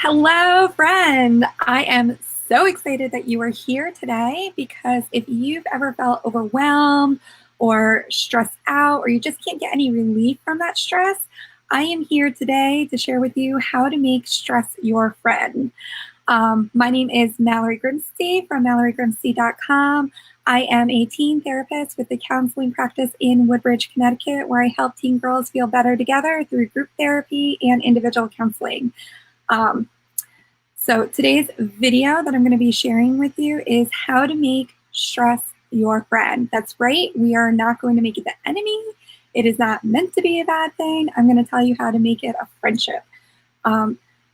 Hello, friend. I am so excited that you are here today because if you've ever felt overwhelmed or stressed out or you just can't get any relief from that stress, I am here today to share with you how to make stress your friend. My name is Mallory Grimste from MalloryGrimste.com. I am a teen therapist with a counseling practice in Woodbridge, Connecticut, where I help teen girls feel better together through group therapy and individual counseling. Um, so today's video that I'm going to be sharing with you is how to make stress your friend. That's right. We are not going to make it the enemy. It is not meant to be a bad thing. I'm going to tell you how to make it a friendship.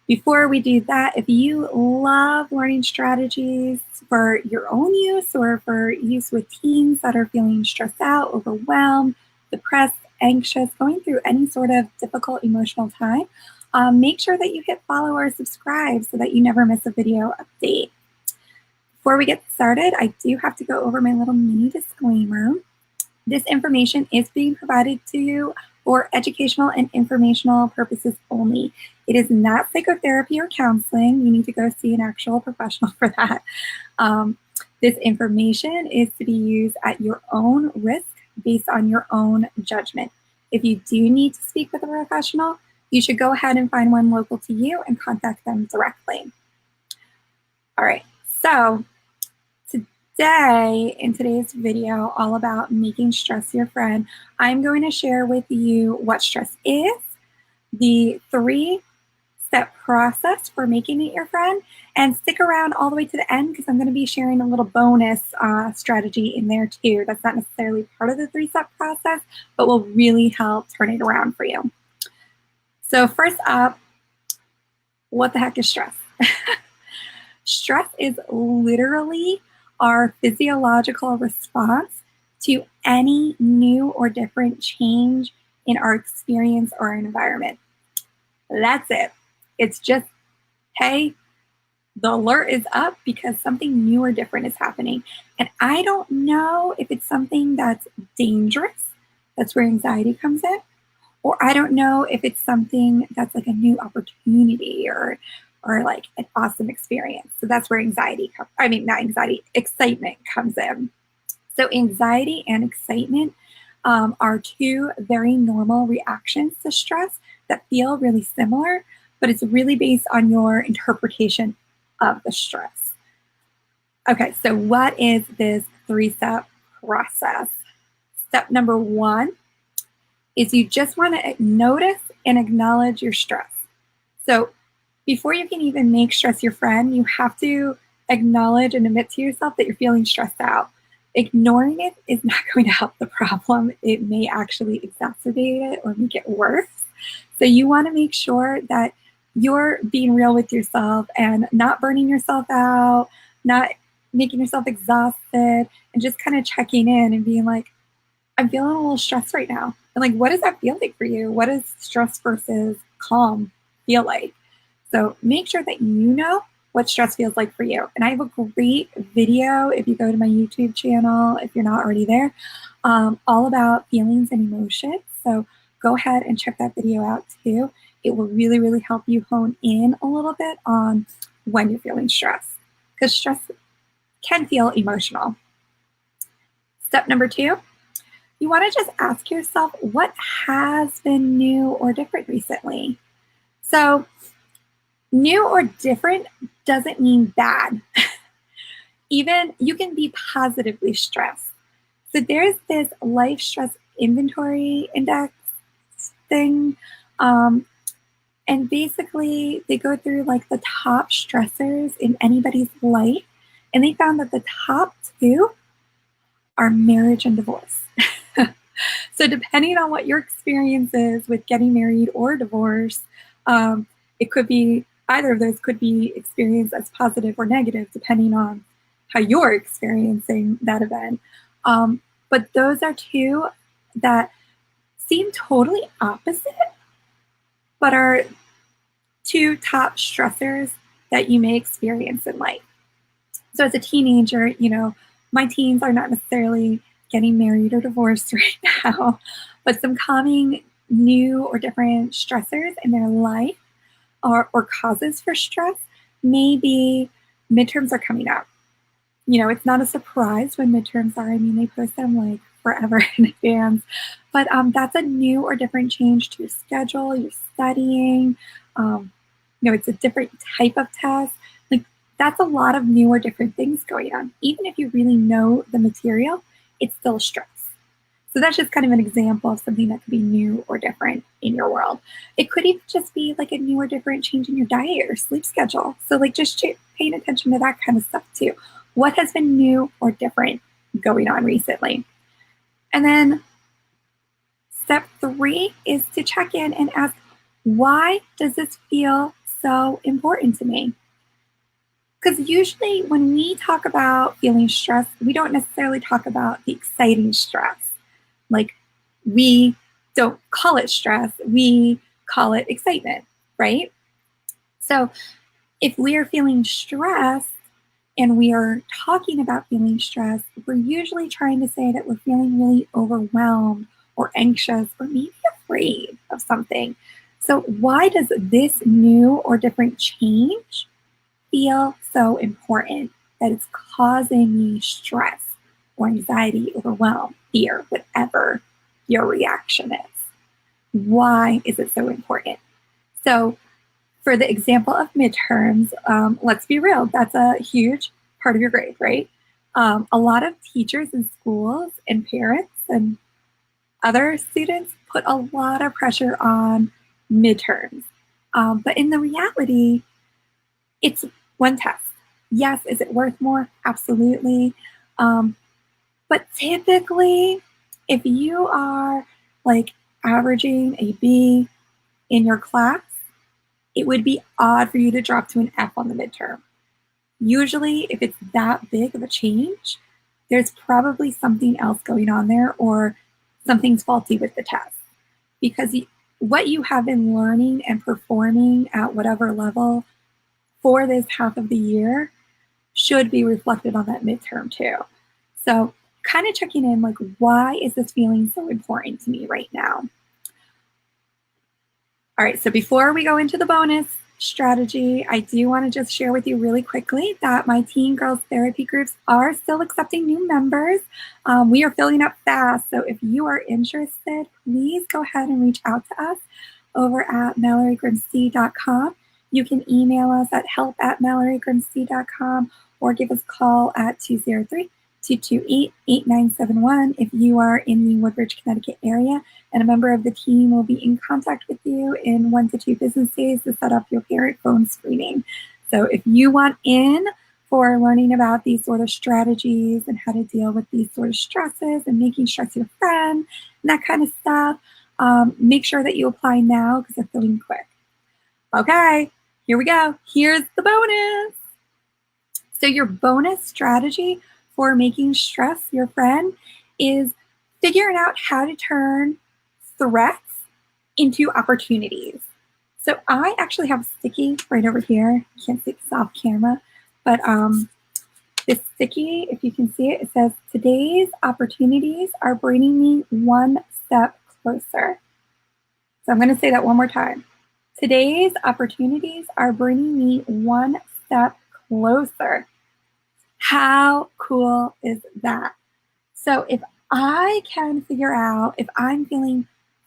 Before we do that, if you love learning strategies for your own use or for use with teens that are feeling stressed out, overwhelmed, depressed, anxious, going through any sort of difficult emotional time, make sure that you hit follow or subscribe so that you never miss a video update. Before we get started, I do have to go over my little mini disclaimer. This information is being provided to you for educational and informational purposes only. It is not psychotherapy or counseling. You need to go see an actual professional for that. This information is to be used at your own risk based on your own judgment. If you do need to speak with a professional, you should go ahead and find one local to you and contact them directly. All right, so today, in today's video, all about making stress your friend, I'm going to share with you what stress is, the 3-step process for making it your friend, and stick around all the way to the end because I'm going to be sharing a little bonus strategy in there too. That's not necessarily part of the 3-step process, but will really help turn it around for you. So first up, what the heck is stress? Stress is literally our physiological response to any new or different change in our experience or our environment. That's it. It's just, hey, the alert is up because something new or different is happening. And I don't know if it's something that's dangerous. That's where anxiety comes in. Or I don't know if it's something that's like a new opportunity or like an awesome experience. So that's where excitement comes in. So anxiety and excitement are two very normal reactions to stress that feel really similar, but it's really based on your interpretation of the stress. Okay, so what is this 3-step process? Step number 1 is you just want to notice and acknowledge your stress. So before you can even make stress your friend, you have to acknowledge and admit to yourself that you're feeling stressed out. Ignoring it is not going to help the problem. It may actually exacerbate it or make it worse. So you want to make sure that you're being real with yourself and not burning yourself out, not making yourself exhausted, and just kind of checking in and being like, I'm feeling a little stressed right now. And like, what does that feel like for you? What does stress versus calm feel like? So make sure that you know what stress feels like for you. And I have a great video, if you go to my YouTube channel, if you're not already there, all about feelings and emotions. So go ahead and check that video out too. It will really, really help you hone in a little bit on when you're feeling stressed, because stress can feel emotional. Step number 2. You want to just ask yourself what has been new or different recently. So new or different doesn't mean bad. Even you can be positively stressed. So there's this life stress inventory index thing. And basically they go through like the top stressors in anybody's life. And they found that the top 2 are marriage and divorce. So depending on what your experience is with getting married or divorced, it could be, either of those could be experienced as positive or negative, depending on how you're experiencing that event. But those are 2 that seem totally opposite, but are 2 top stressors that you may experience in life. So as a teenager, you know, my teens are not necessarily getting married or divorced right now, but some coming new or different stressors in their life or causes for stress may be midterms are coming up. It's not a surprise when midterms are. I mean, they post them like forever in advance. But that's a new or different change to your schedule, your studying. It's a different type of test. Like, that's a lot of new or different things going on. Even if you really know the material, it's still stress. So that's just kind of an example of something that could be new or different in your world. It could even just be like a new or different change in your diet or sleep schedule. So like just paying attention to that kind of stuff too. What has been new or different going on recently? And then step 3 is to check in and ask, why does this feel so important to me? Because usually when we talk about feeling stressed, we don't necessarily talk about the exciting stress. Like, we don't call it stress, we call it excitement, right? So if we are feeling stressed and we are talking about feeling stressed, we're usually trying to say that we're feeling really overwhelmed or anxious or maybe afraid of something. So why does this new or different change feel so important that it's causing me stress or anxiety, overwhelm, fear, whatever your reaction is? Why is it so important? So for the example of midterms, let's be real, that's a huge part of your grade, right? A lot of teachers and schools and parents and other students put a lot of pressure on midterms. But in the reality, it's one test. Yes, is it worth more? Absolutely. But typically, if you are like averaging a B in your class, it would be odd for you to drop to an F on the midterm. Usually, if it's that big of a change, there's probably something else going on there or something's faulty with the test. Because what you have been learning and performing at whatever level for this half of the year should be reflected on that midterm too. So kind of checking in, like, why is this feeling so important to me right now? All right, so before we go into the bonus strategy, I do want to just share with you really quickly that my teen girls therapy groups are still accepting new members. We are filling up fast, so if you are interested, please go ahead and reach out to us over at MalloryGrimste.com. You can email us at help@MalloryGrimste.com or give us a call at 203-228-8971 if you are in the Woodbridge, Connecticut area, and a member of the team will be in contact with you in 1 to 2 business days to set up your parent phone screening. So if you want in for learning about these sort of strategies and how to deal with these sort of stresses and making stress your friend and that kind of stuff, make sure that you apply now because they're filling quick. Okay, here we go. Here's the bonus. So your bonus strategy for making stress your friend is figuring out how to turn threats into opportunities. So I actually have a sticky right over here. You can't see this off camera, but this sticky, if you can see it, it says, today's opportunities are bringing me one step closer. So I'm going to say that one more time. Today's opportunities are bringing me one step closer. How cool is that? So if I can figure out if I'm feeling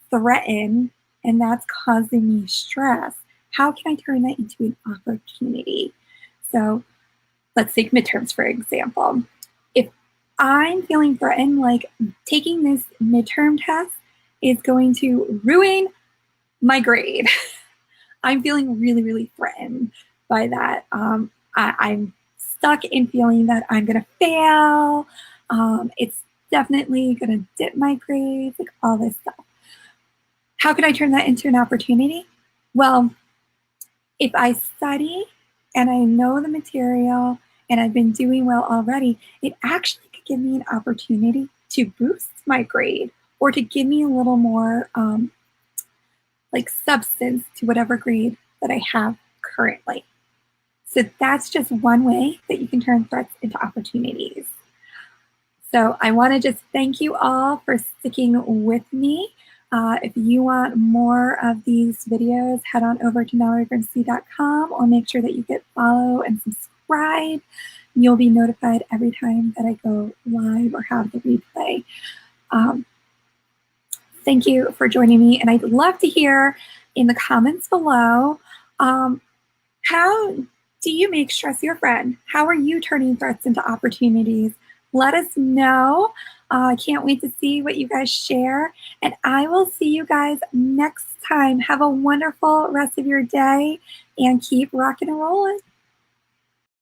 threatened and that's causing me stress, how can I turn that into an opportunity? So let's take midterms, for example. If I'm feeling threatened, like taking this midterm test is going to ruin my grade. I'm feeling really, really threatened by that. I'm stuck in feeling that I'm going to fail. It's definitely going to dip my grades, like all this stuff. How can I turn that into an opportunity? Well, if I study and I know the material and I've been doing well already, it actually could give me an opportunity to boost my grade or to give me a little more like substance to whatever grade that I have currently. So that's just one way that you can turn threats into opportunities. So I want to just thank you all for sticking with me. If you want more of these videos, head on over to MalloryGrimste.com or make sure that you hit follow and subscribe. You'll be notified every time that I go live or have the replay. Thank you for joining me, and I'd love to hear in the comments below, how do you make stress your friend? How are you turning threats into opportunities? Let us know. I can't wait to see what you guys share, and I will see you guys next time. Have a wonderful rest of your day, and keep rocking and rolling.